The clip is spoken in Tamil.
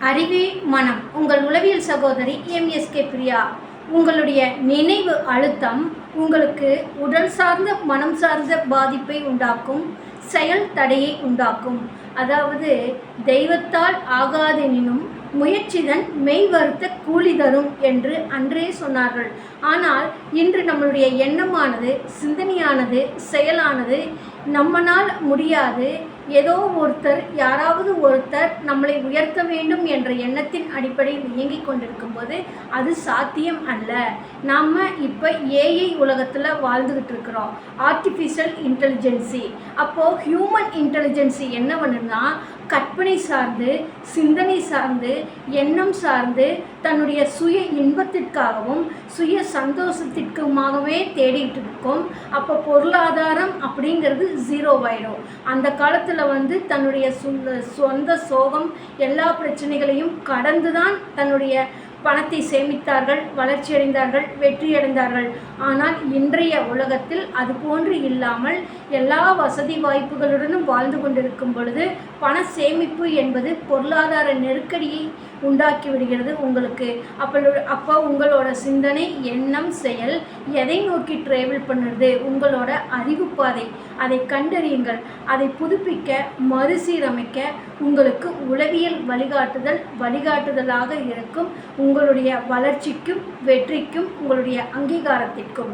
அறிவே மனம். உங்கள் உளவியல் சகோதரி எம்எஸ்கே பிரியா. உங்களுடைய நினைவு அழுத்தம் உங்களுக்கு உடல் சார்ந்த மனம் சார்ந்த பாதிப்பை உண்டாக்கும், செயல் தடையை உண்டாக்கும். அதாவது தெய்வத்தால் ஆகாதெனினும் முயற்சிதன் மெய் வருத்த கூலி தரும் என்று அன்றே சொன்னார்கள். ஆனால் இன்று நம்மளுடைய எண்ணமானது, சிந்தனையானது, செயலானது நம்மனால் முடியாது, ஏதோ ஒருத்தர், யாராவது ஒருத்தர் நம்மளை உயர்த்த வேண்டும் என்ற எண்ணத்தின் அடிப்படையில் இயங்கிக் கொண்டிருக்கும் போது அது சாத்தியம் அல்ல. நாம் இப்போ ஏஐ உலகத்தில் வாழ்ந்துக்கிட்டு இருக்கிறோம், ஆர்டிஃபிஷியல் இன்டெலிஜென்சி. அப்போது ஹியூமன் இன்டெலிஜென்சி என்ன பண்ணுன்னா, கற்பனை சார்ந்து, சிந்தனை சார்ந்து, எண்ணம் சார்ந்து, தன்னுடைய சுய இன்பத்திற்காகவும் சுய சந்தோஷத்திற்குமாகவே தேடிட்டு இருக்கும். அப்போ பொருளாதாரம் அப்படிங்கிறது ஜீரோவாயிடும். அந்த காலத்தில் தன்னுடைய சொந்த சோகம் எல்லா பிரச்சனைகளையும் கடந்து தான் தன்னுடைய பணத்தை சேமித்தார்கள், வளர்ச்சியடைந்தார்கள், வெற்றியடைந்தார்கள். ஆனால் இன்றைய உலகத்தில் அது போன்று இல்லாமல் எல்லா வசதி வாய்ப்புகளுடனும் வாழ்ந்து கொண்டிருக்கும் பொழுது பண சேமிப்பு என்பது பொருளாதார நெருக்கடியை உண்டாக்கி விடுகிறது உங்களுக்கு. அப்போ உங்களோட சிந்தனை, எண்ணம், செயல் எதை நோக்கி ட்ராவல் பண்ணுறது? உங்களோட அறிவுப்பாதை. அதை கண்டறியுங்கள். அதை புதுப்பிக்க, மறுசீரமைக்க உங்களுக்கு உளவியல் வழிகாட்டுதலாக இருக்கும். உங்களுடைய வளர்ச்சிக்கும், வெற்றிக்கும், உங்களுடைய அங்கீகாரத்திற்கும்.